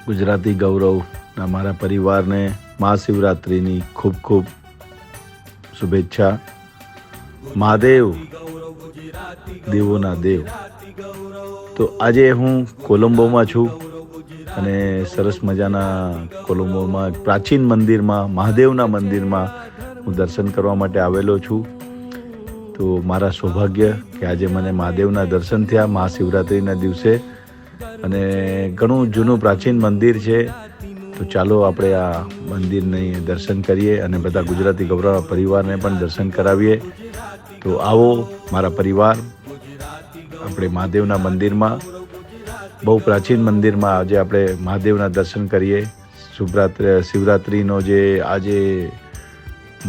ગુજરાતી ગૌરવના મારા પરિવારને મહાશિવરાત્રિની ખૂબ ખૂબ શુભેચ્છા. મહાદેવ દેવોના દેવ. તો આજે હું કોલંબોમાં છું અને સરસ મજાના કોલંબોમાં પ્રાચીન મંદિરમાં, મહાદેવના મંદિરમાં હું દર્શન કરવા માટે આવેલો છું. તો મારા સૌભાગ્ય કે આજે મને મહાદેવના દર્શન થયા મહાશિવરાત્રિના દિવસે. અને ઘણું જૂનું પ્રાચીન મંદિર છે. તો ચાલો આપણે આ મંદિરની દર્શન કરીએ અને બધા ગુજરાતી ગૌરવ પરિવારને પણ દર્શન કરાવીએ. તો આવો મારા પરિવાર, આપણે મહાદેવના મંદિરમાં, બહુ પ્રાચીન મંદિરમાં આજે આપણે મહાદેવના દર્શન કરીએ. શિવરાત્રિનો જે આજે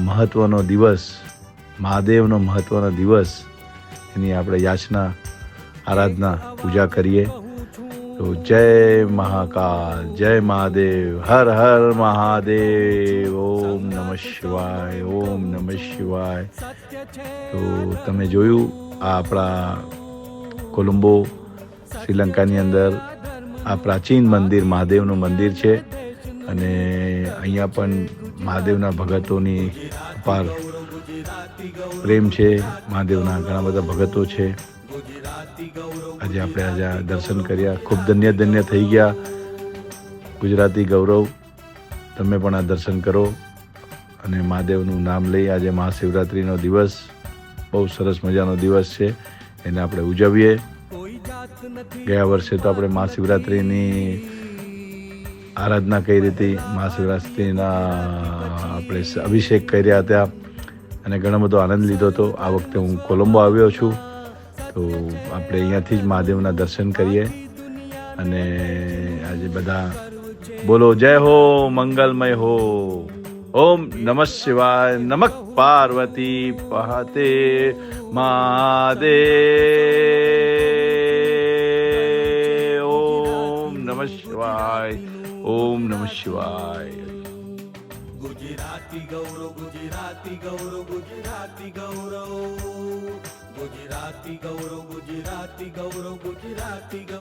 મહત્ત્વનો દિવસ, મહાદેવનો મહત્ત્વનો દિવસ, એની આપણે યાચના, આરાધના, પૂજા કરીએ. તો જય મહાકાલ, જય મહાદેવ, હર હર મહાદેવ, ઓમ નમઃ શિવાય, ઓમ નમઃ શિવાય. તો તમે જોયું આ આપણા કોલંબો શ્રીલંકાની અંદર આ પ્રાચીન મંદિર મહાદેવનું મંદિર છે. અને અહીંયા પણ મહાદેવના ભગતોની અપાર પ્રેમ છે. મહાદેવના ઘણા બધા ભગતો છે. આજે આપણે દર્શન કર્યા, ખૂબ ધન્ય થઈ ગયા. ગુજરાતી ગૌરવ, તમે પણ આ દર્શન કરો અને મહાદેવનું નામ લઈ. આજે મહાશિવરાત્રિનો દિવસ બહુ સરસ મજાનો દિવસ છે, એને આપણે ઉજવીએ. ગયા વર્ષે તો આપણે મહાશિવરાત્રિની આરાધના કરી હતી, મહાશિવરાત્રિના આપણે અભિષેક કર્યા હતા અને ઘણો બધો આનંદ લીધો હતો. આ વખતે હું કોલંબો આવ્યો છું, તો આપણે અહીંયાથી જ મહાદેવના દર્શન કરીએ. અને આજે બધા બોલો જય હો, મંગલમય હો. ઓમ નમઃ શિવાય, નમઃ પાર્વતી પહતે મહાદેવ. ઓમ નમઃ શિવાય, ઓમ નમઃ શિવાય. ગુજરાતી ગૌરવ, ગુજરાતી ગૌરવ, ગુજરાતી ગૌરવ, ગુજરાતી ગૌરવ, ગુજરાતી ગૌરવ, ગુજરાતી ગૌરવ.